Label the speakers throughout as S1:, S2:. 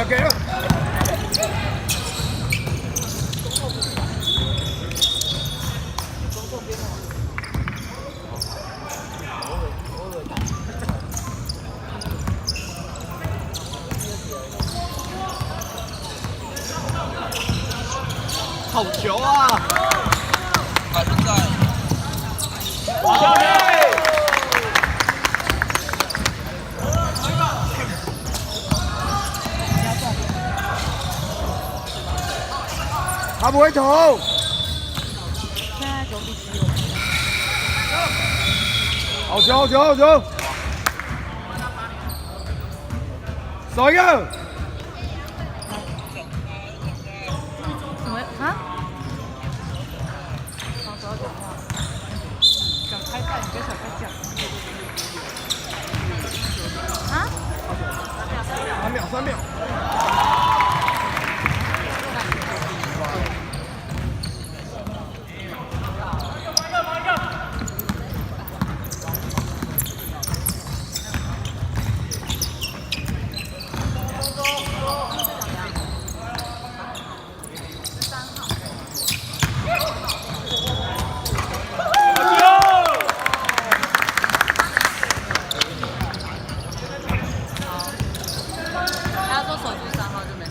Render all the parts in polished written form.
S1: 给了。好球啊！
S2: 还是在。
S1: 他不会投。
S3: 现在9比7。
S1: 好球，好球，好球！少一个。
S3: 什么啊？防守要讲话，讲开战，你跟小开讲。啊
S1: 3秒。
S3: 他说手机3号就没事。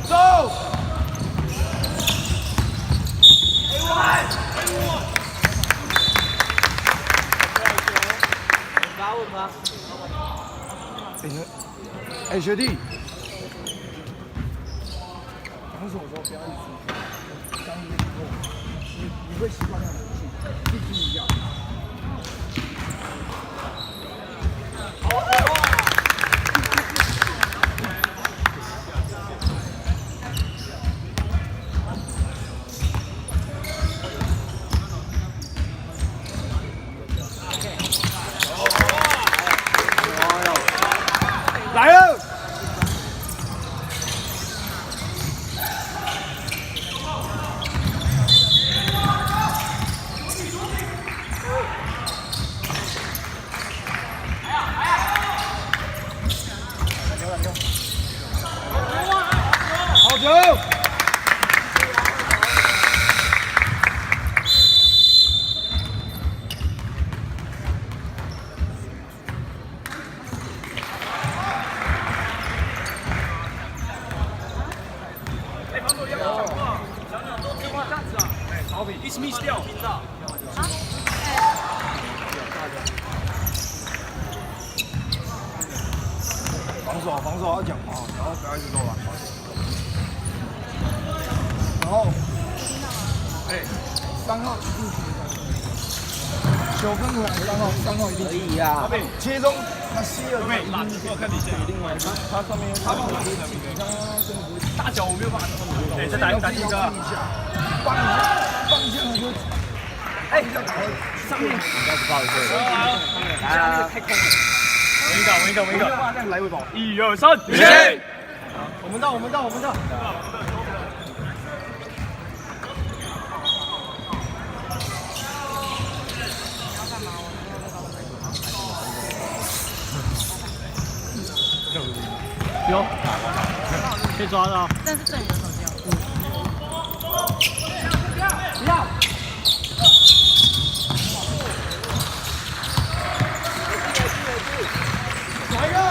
S3: 走！哎，学弟，防守的时候不要一直刚一个你会习惯那种武器，必须一样。来了！好球！
S2: 一起 miss 掉。
S1: 防守要讲话，然后不要一直漏篮。然后，哎，3号一定9分回来，3号一定可以呀。切中他吸了，
S2: 我看底线。
S1: 另外他上面他帮我接几个，刚刚真的不是
S2: 大脚我没有办法。哎，再打一个。
S1: 放一下他就，哎，上面应该是不好意思。
S2: 啊，太空了。闻一个。
S1: 没有办法这样来回跑。
S2: 1、2、3，起！
S1: 我们到。
S2: 有，可以抓到。
S3: 但是正你的手机哦。
S1: 不要。来一个。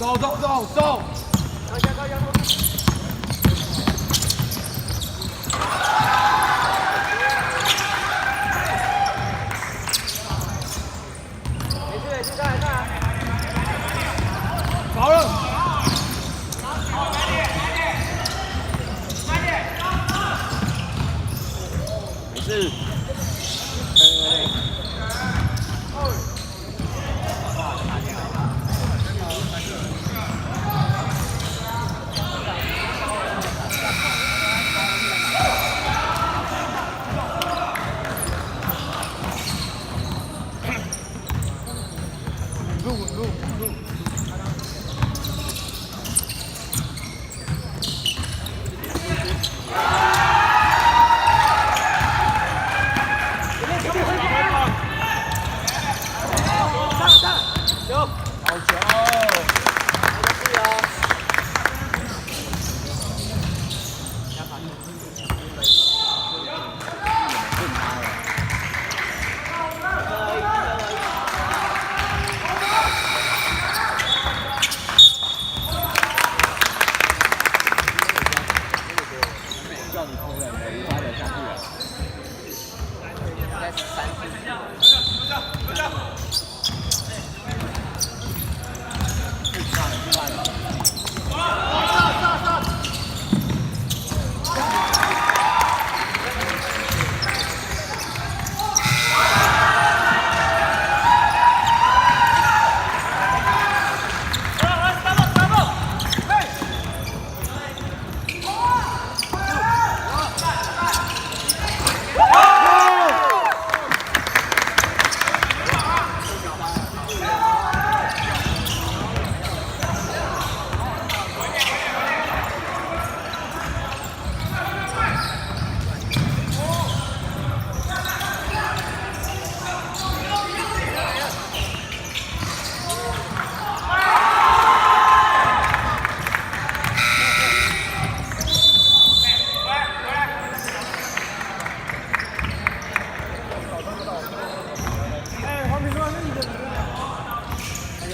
S1: 走走走走。好了。
S2: 没事。
S1: 稳住。好球！
S2: 叫你出来，无法的相对了。应该是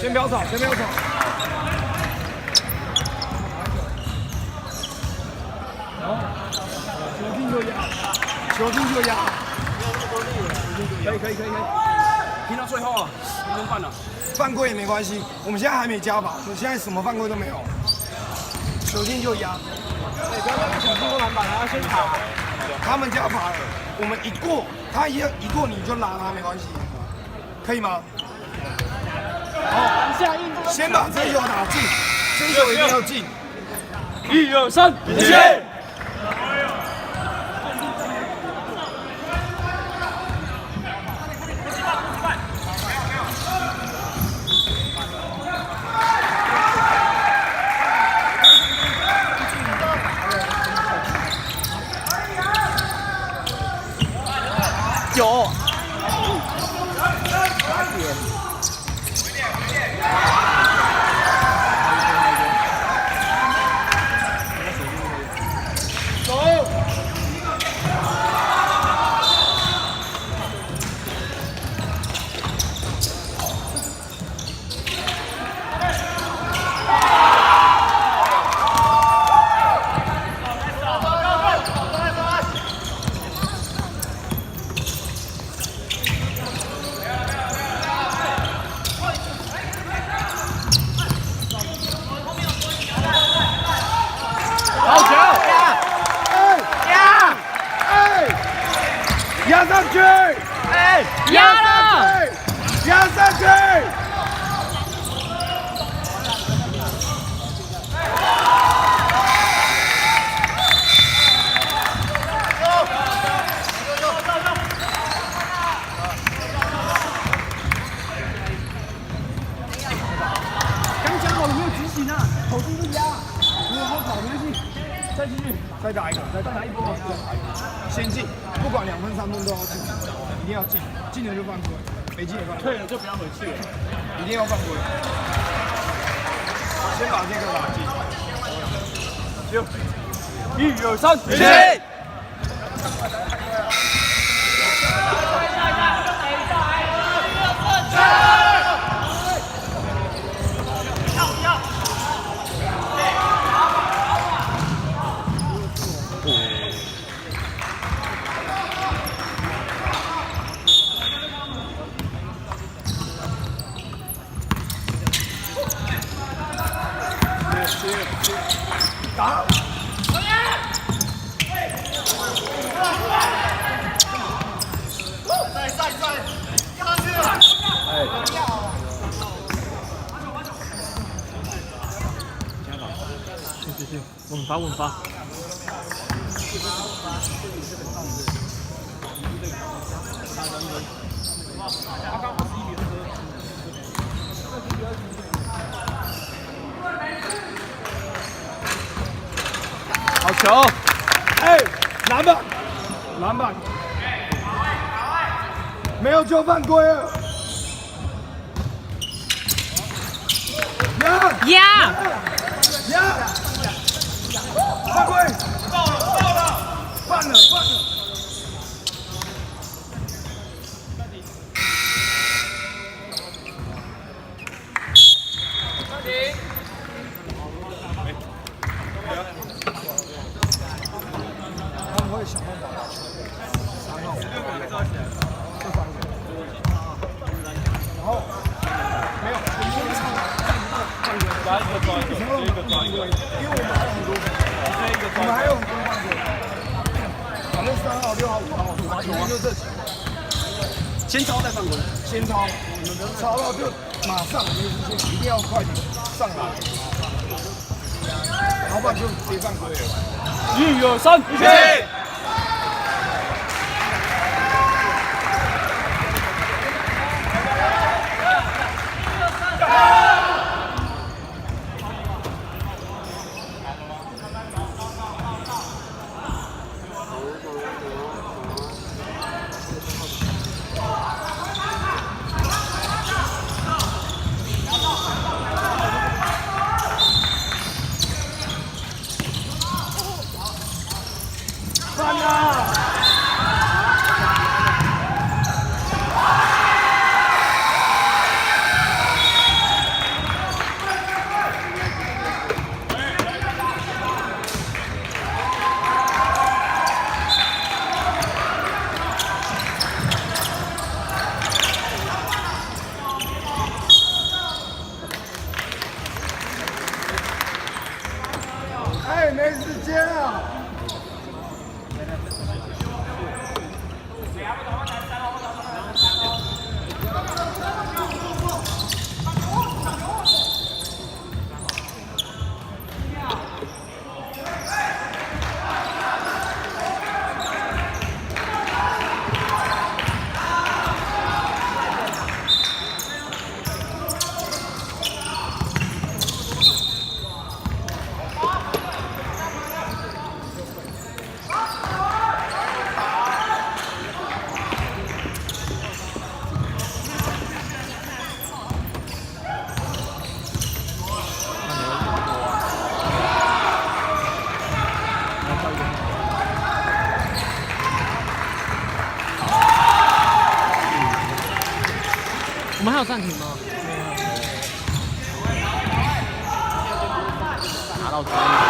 S2: 先不要吵，先不要吵。球进就压，球进就压。可以。拼到最后啊，1分半了。
S1: 犯规也没关系，我们现在还没加罚，我们现在什么犯规都没有。球进就压。
S3: 不要让他抢进攻篮板，还要先卡。
S1: 他们加罚了，我们一过，他一过你就拉他，没关系，可以吗？好，先把这球打进，这球一定要进。
S2: 1、2、3，一起！9。
S1: 压上去！
S2: 哎，压了！
S1: 压上去！
S3: 刚讲好了没有执行啊，投进就压，没有好跑没关系，再继续，
S1: 再打一个，再打一波，先进，不管2分3分都要进，一定要进，进了就犯规，没进也犯规，
S3: 退了就不要回去了，
S1: 一定要犯规。先把这个打进。
S2: 1、2、3，一起！
S4: 稳发。好球！
S1: 哎，篮板，篮板，没有就犯规了。呀呀！犯规！到了！犯了！他们会想办法把球3号、这3个，然后没有，抓一个，因为我们还有很多，我们还有很多犯规，反正3号、6号、5号、8号就这几个，
S2: 先抄再犯规，
S1: 先抄，抄到就马上，一定要快点上来，要不然就直接犯规了。
S2: 1、2、3，一起！
S1: 哎，没时间啊！
S4: 我们还有暂停吗？拿到球。